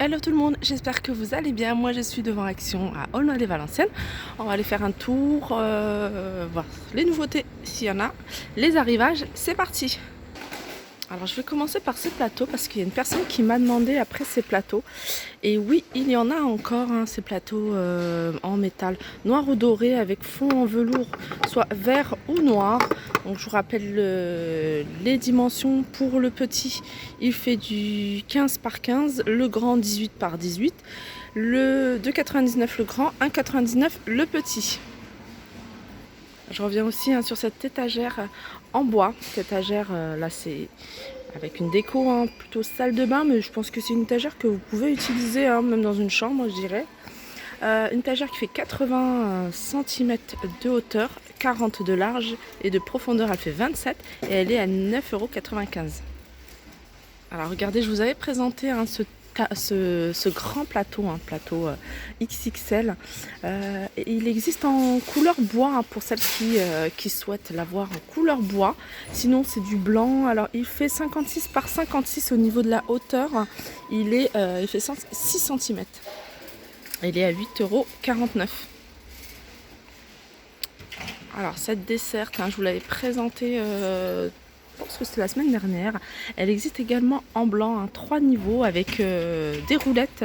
Hello tout le monde, j'espère que vous allez bien. Moi je suis devant Action à Aulnoy-les-Valenciennes. On va aller faire un tour, voir les nouveautés s'il y en a, les arrivages, c'est parti. Alors je vais commencer par ces plateaux parce qu'il y a une personne qui m'a demandé après ces plateaux. Et oui, il y en a encore, hein, ces plateaux en métal noir ou doré avec fond en velours, soit vert ou noir. Donc je vous rappelle les dimensions. Pour le petit, il fait du 15 par 15, le grand 18 par 18, le 2,99 le grand, 1,99 le petit. Je reviens aussi sur cette étagère en bois. Cette étagère là c'est avec une déco plutôt salle de bain, mais je pense que c'est une étagère que vous pouvez utiliser même dans une chambre, je dirais. Une étagère qui fait 80 cm de hauteur, 40 de large et de profondeur elle fait 27 et elle est à 9,95 €. Alors regardez, je vous avais présenté ce grand plateau, un plateau XXL. Il existe en couleur bois pour celles qui souhaitent l'avoir en couleur bois. Sinon c'est du blanc. Alors il fait 56 par 56 au niveau de la hauteur. Il fait 6 cm. Il est à 8,49 €. Alors cette desserte, je vous l'avais présentée, je pense que c'était la semaine dernière. Elle existe également en blanc, 3 niveaux avec des roulettes.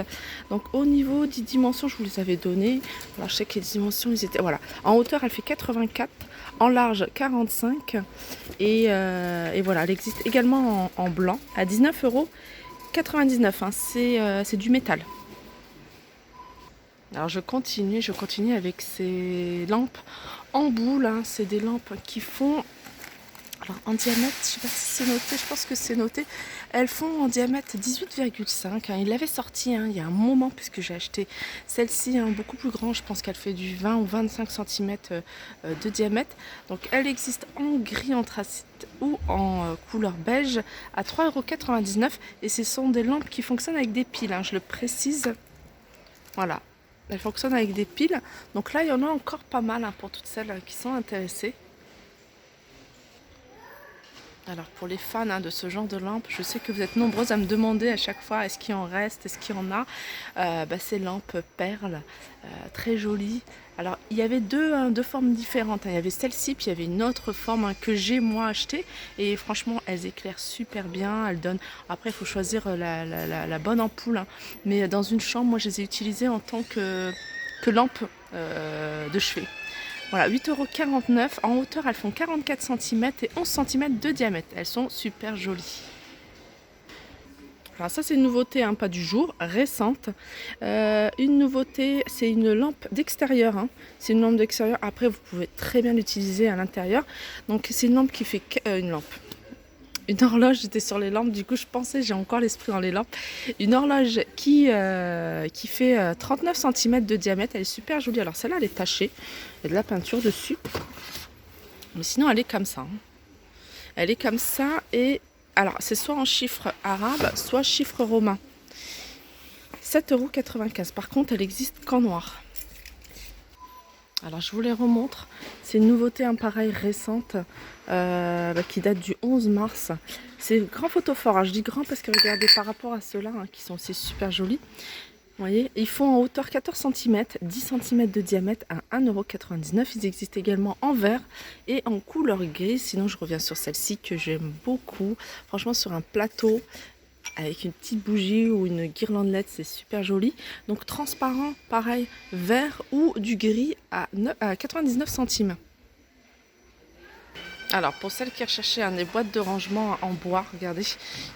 Donc au niveau des dimensions, je vous les avais données. Alors je sais que les dimensions, ils étaient... Voilà. En hauteur, elle fait 84, en large 45. Et voilà, elle existe également en blanc à 19,99 €. C'est du métal. Alors je continue avec ces lampes en boule. C'est des lampes qui font... Alors en diamètre, je ne sais pas si c'est noté, je pense que c'est noté. Elles font en diamètre 18,5. Il l'avait sorti il y a un moment puisque j'ai acheté celle-ci beaucoup plus grande. Je pense qu'elle fait du 20 ou 25 cm de diamètre. Donc elle existe en gris anthracite ou en couleur beige à 3,99 €. Et ce sont des lampes qui fonctionnent avec des piles, je le précise. Voilà, elles fonctionnent avec des piles. Donc là, il y en a encore pas mal pour toutes celles qui sont intéressées. Alors pour les fans de ce genre de lampe, je sais que vous êtes nombreuses à me demander à chaque fois est-ce qu'il en reste, est-ce qu'il y en a. Ces lampes perles, très jolies. Alors il y avait deux formes différentes. Il y avait celle-ci, puis il y avait une autre forme que j'ai moi achetée. Et franchement, elles éclairent super bien. Elles donnent... Après, il faut choisir la bonne ampoule. Mais dans une chambre, moi je les ai utilisées en tant que lampe de chevet. Voilà, 8,49 €. En hauteur, elles font 44 cm et 11 cm de diamètre. Elles sont super jolies. Alors ça, c'est une nouveauté, pas du jour, récente. Une nouveauté, c'est une lampe d'extérieur. C'est une lampe d'extérieur. Après, vous pouvez très bien l'utiliser à l'intérieur. Donc, c'est une lampe qui fait... Une horloge, j'étais sur les lampes, du coup je pensais, j'ai encore l'esprit dans les lampes. Une horloge qui fait 39 cm de diamètre, elle est super jolie. Alors celle-là, elle est tachée, il y a de la peinture dessus. Mais sinon, elle est comme ça. Elle est comme ça et... Alors, c'est soit en chiffre arabe, soit chiffre romain. 7,95 €. Par contre, elle existe qu'en noir. Alors je vous les remontre, c'est une nouveauté pareil récente qui date du 11 mars. C'est grand photophore, je dis grand parce que regardez par rapport à ceux-là qui sont aussi super jolis. Vous voyez, ils font en hauteur 14 cm, 10 cm de diamètre à 1,99 €. Ils existent également en vert et en couleur grise. Sinon je reviens sur celle-ci que j'aime beaucoup. Franchement sur un plateau avec une petite bougie ou une guirlande LED, c'est super joli. Donc transparent, pareil, vert ou du gris à 99 centimes. Alors pour celles qui recherchaient des boîtes de rangement en bois, regardez,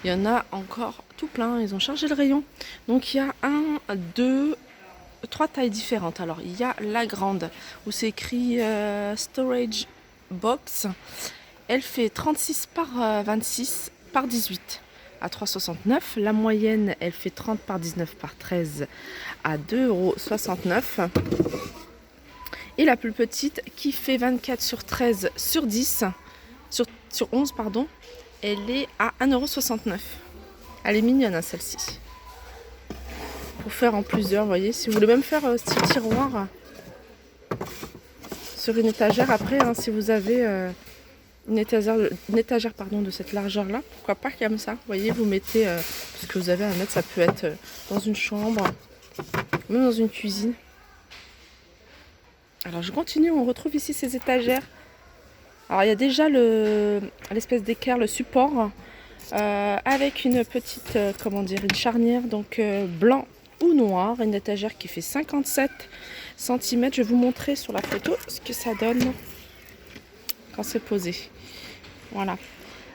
il y en a encore tout plein, ils ont chargé le rayon. Donc il y a 3 tailles différentes. Alors il y a la grande où c'est écrit Storage Box. Elle fait 36 par 26 par 18. À 3,69 €. La moyenne, elle fait 30 par 19 par 13 à 2,69 €. Et la plus petite qui fait 24 sur 13 sur 10, sur 11, pardon, elle est à 1,69 €. Elle est mignonne celle-ci. Pour faire en plusieurs, vous voyez, si vous voulez même faire style tiroir sur une étagère après, si vous avez une étagère pardon, de cette largeur là, pourquoi pas comme ça, vous voyez, vous mettez, parce que vous avez à mettre, ça peut être dans une chambre, même dans une cuisine. Alors je continue, on retrouve ici ces étagères. Alors il y a déjà l'espèce d'équerre, le support, avec une petite, comment dire, une charnière, donc blanc ou noir, une étagère qui fait 57 cm. Je vais vous montrer sur la photo ce que ça donne quand c'est posé. Voilà.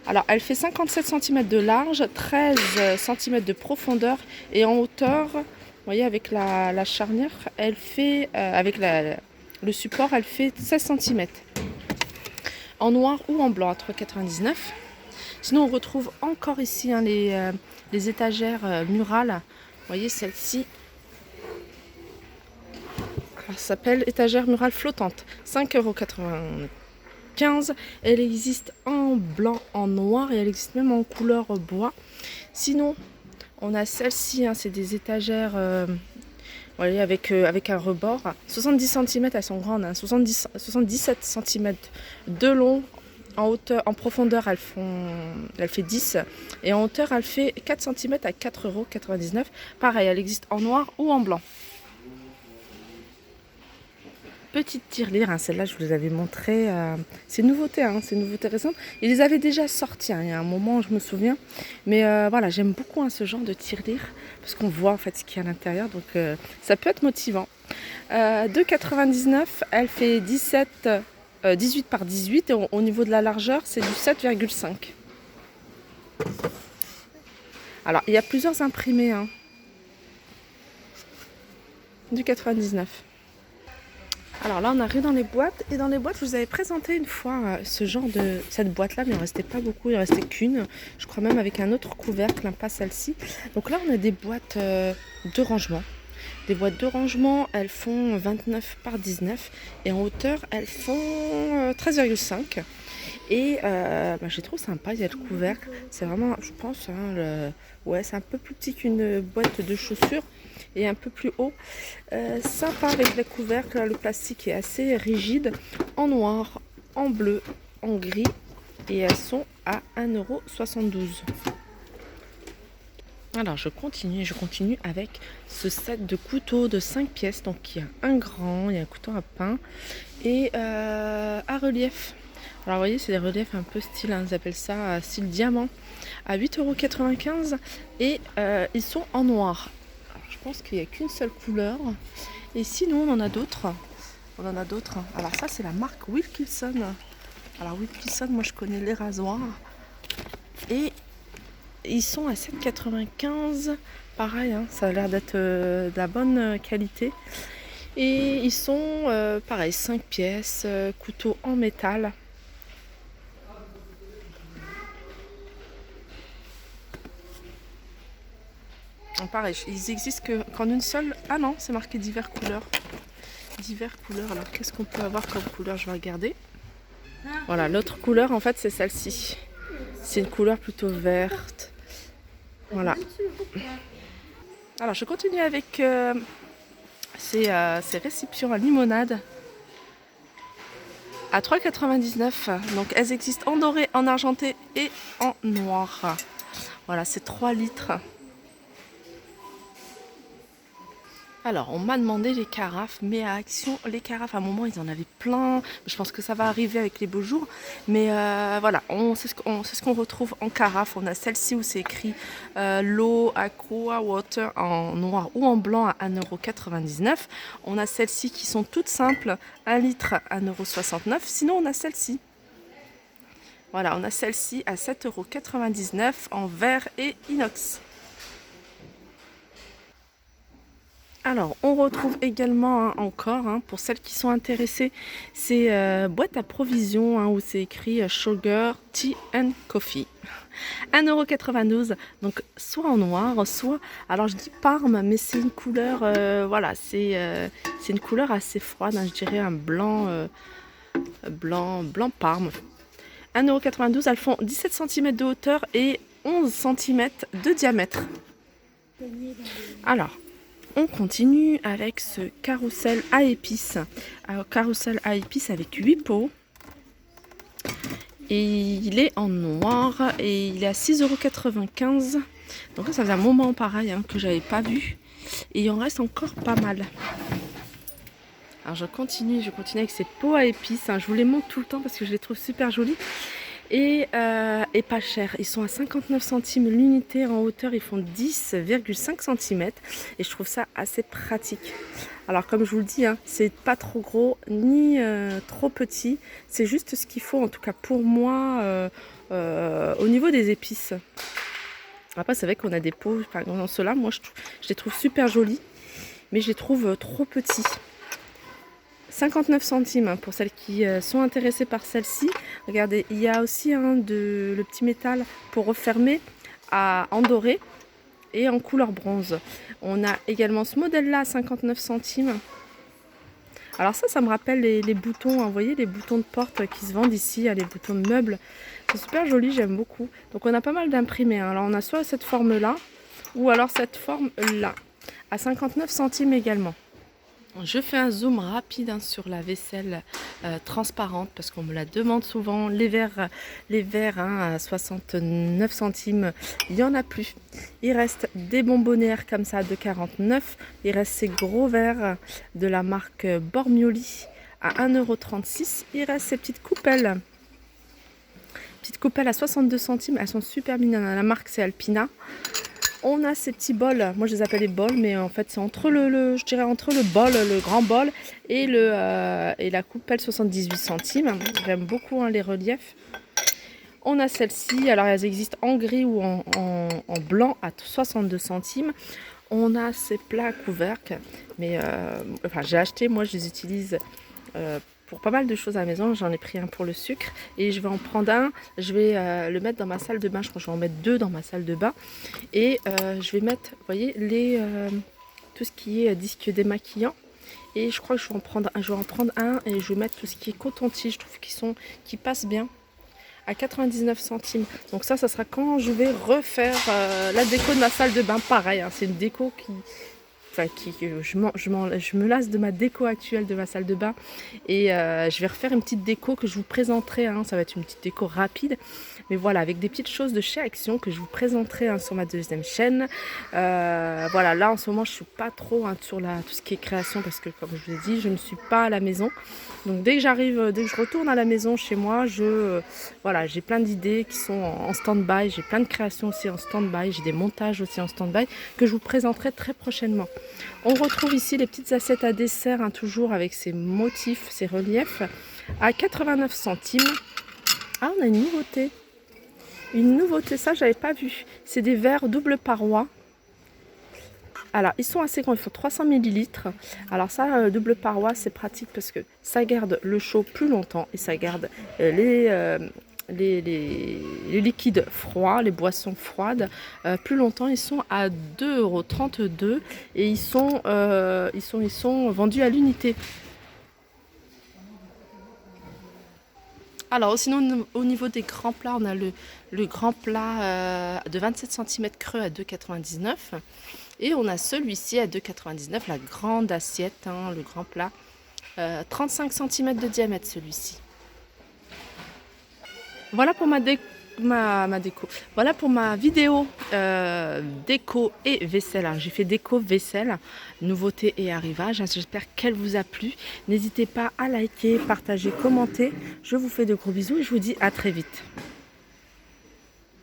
Alors elle fait 57 cm de large, 13 cm de profondeur et en hauteur, vous voyez avec la charnière, elle fait, avec le support, elle fait 16 cm. En noir ou en blanc à 3,99 €. Sinon on retrouve encore ici hein, les étagères murales. Vous voyez celle-ci. Ça s'appelle étagère murale flottante. 5,95 €. Elle existe en blanc, en noir et elle existe même en couleur bois. Sinon on a celle-ci, hein, c'est des étagères voyez, avec un rebord. 70 cm, elles sont grandes, hein, 77 cm de long. En hauteur, en profondeur, elle fait 10 et en hauteur, elle fait 4 cm à 4,99 €. Pareil, elle existe en noir ou en blanc. Petite tirelire, hein, celle-là, je vous les avais montré. C'est une nouveauté, hein, c'est une nouveauté récente. Ils les avaient déjà sortis, hein, il y a un moment, je me souviens. Mais voilà, j'aime beaucoup hein, ce genre de tirelire parce qu'on voit en fait ce qu'il y a à l'intérieur, donc ça peut être motivant. 2,99 €, elle fait 18 par 18 et au niveau de la largeur, c'est du 7,5. Alors, il y a plusieurs imprimés. Hein. Du 99. Alors là, on arrive dans les boîtes. Et dans les boîtes, je vous avais présenté une fois cette boîte-là, mais il ne restait pas beaucoup. Il ne restait qu'une. Je crois même avec un autre couvercle, hein, pas celle-ci. Donc là, on a des boîtes de rangement. Des boîtes de rangement, elles font 29 par 19 et en hauteur, elles font 13,5. Et j'ai trouvé sympa, il y a le couvercle. C'est vraiment, je pense, hein, ouais, c'est un peu plus petit qu'une boîte de chaussures et un peu plus haut. Sympa avec le couvercle, le plastique est assez rigide, en noir, en bleu, en gris et elles sont à 1,72 €. Alors je continue avec ce set de couteaux de 5 pièces. Donc il y a un grand, il y a un couteau à pain et à relief. Alors vous voyez, c'est des reliefs un peu style, hein, ils appellent ça style diamant, à 8,95 € et ils sont en noir. Alors, je pense qu'il n'y a qu'une seule couleur. Et sinon on en a d'autres. Alors ça c'est la marque Wilkinson. Alors Wilkinson, moi je connais les rasoirs. Et ils sont à 7,95 €. Pareil, hein, ça a l'air d'être de la bonne qualité. Et ils sont, pareil, 5 pièces, couteau en métal. Pareil, ils existent qu'en une seule. Ah non, c'est marqué divers couleurs. Divers couleurs. Alors qu'est-ce qu'on peut avoir comme couleur? Je vais regarder. Voilà, l'autre couleur en fait c'est celle-ci. C'est une couleur plutôt verte. Voilà. Alors je continue avec ces récipients à limonade à 3,99 €. Donc elles existent en doré, en argenté et en noir. Voilà, c'est 3 litres. Alors, on m'a demandé les carafes, mais à Action, les carafes, à un moment, ils en avaient plein. Je pense que ça va arriver avec les beaux jours. Mais voilà, c'est ce qu'on retrouve en carafe. On a celle-ci où c'est écrit l'eau, aqua, water en noir ou en blanc à 1,99 €. On a celles-ci qui sont toutes simples, 1 litre à 1,69 €. Sinon, on a celle-ci. Voilà, on a celle-ci à 7,99 € en verre et inox. Alors, on retrouve également encore, hein, pour celles qui sont intéressées, ces boîtes à provisions où c'est écrit Sugar, Tea and Coffee. 1,92 €, donc soit en noir, soit, alors je dis Parme, mais c'est une couleur, voilà, c'est une couleur assez froide, hein, je dirais un blanc, blanc Parme. 1,92 €, elles font 17 cm de hauteur et 11 cm de diamètre. Alors, on continue avec ce carrousel à épices. Alors, carrousel à épices avec 8 pots. Et il est en noir et il est à 6,95 €. Donc là, ça faisait un moment pareil que j'avais pas vu. Et il en reste encore pas mal. Alors je continue avec ces pots à épices. Je vous les montre tout le temps parce que je les trouve super jolis. Et pas cher. Ils sont à 59 centimes l'unité en hauteur. Ils font 10,5 cm. Et je trouve ça assez pratique. Alors comme je vous le dis, c'est pas trop gros ni trop petit. C'est juste ce qu'il faut en tout cas pour moi au niveau des épices. Après c'est vrai qu'on a des pots, par exemple ceux-là, moi je les trouve super jolis. Mais je les trouve trop petits. 59 centimes pour celles qui sont intéressées par celle-ci. Regardez, il y a aussi le petit métal pour refermer en doré et en couleur bronze. On a également ce modèle-là à 59 centimes. Alors ça me rappelle les boutons, vous voyez, les boutons de porte qui se vendent ici, les boutons de meubles. C'est super joli, j'aime beaucoup. Donc on a pas mal d'imprimés. Alors on a soit cette forme-là, ou alors cette forme-là, à 59 centimes également. Je fais un zoom rapide sur la vaisselle transparente parce qu'on me la demande souvent. Les verres à 69 centimes, il n'y en a plus. Il reste des bonbonnières comme ça de 49. Il reste ces gros verres de la marque Bormioli à 1,36 €. Il reste ces petites coupelles. Petites coupelles à 62 centimes. Elles sont super mignonnes. La marque c'est Alpina. On a ces petits bols, moi je les appelle les bols, mais en fait c'est entre je dirais entre le bol, le grand bol et la coupelle 78 centimes. J'aime beaucoup les reliefs. On a celle-ci, alors elles existent en gris ou en blanc à 62 centimes. On a ces plats couvercles, mais j'ai acheté, moi je les utilise pour pas mal de choses à la maison. J'en ai pris un pour le sucre et je vais en prendre un. Je vais le mettre dans ma salle de bain. Je crois que je vais en mettre 2 dans ma salle de bain. Et je vais mettre, vous voyez, tout ce qui est disque démaquillant. Et je crois que je vais en prendre un et je vais mettre tout ce qui est coton-tige. Je trouve qu'ils passent bien. À 99 centimes. Donc ça sera quand je vais refaire la déco de ma salle de bain. Pareil, c'est une déco je me lasse de ma déco actuelle de ma salle de bain et je vais refaire une petite déco que je vous présenterai. Ça va être une petite déco rapide, mais voilà, avec des petites choses de chez Action que je vous présenterai sur ma deuxième chaîne. Voilà, là en ce moment je suis pas trop sur tout ce qui est création parce que comme je vous ai dit, je ne suis pas à la maison. Donc dès que je retourne à la maison chez moi, voilà, j'ai plein d'idées qui sont en stand-by. J'ai plein de créations aussi en stand-by. J'ai des montages aussi en stand-by que je vous présenterai très prochainement. On retrouve ici les petites assiettes à dessert, toujours avec ces motifs, ces reliefs, à 89 centimes. Ah, on a une nouveauté. Une nouveauté, ça, j'avais pas vu. C'est des verres double paroi. Alors, ils sont assez grands, il faut 300 ml. Alors ça, double paroi, c'est pratique parce que ça garde le chaud plus longtemps et ça garde les liquides froids, les boissons froides, plus longtemps. Ils sont à 2,32 € et ils sont vendus à l'unité. Alors sinon au niveau des grands plats, on a le grand plat de 27 cm creux à 2,99 € et on a celui-ci à 2,99 €, la grande assiette, le grand plat, 35 cm de diamètre celui-ci. Voilà pour ma déco. Voilà pour ma vidéo déco et vaisselle. J'ai fait déco, vaisselle, nouveautés et arrivage. J'espère qu'elle vous a plu. N'hésitez pas à liker, partager, commenter. Je vous fais de gros bisous et je vous dis à très vite.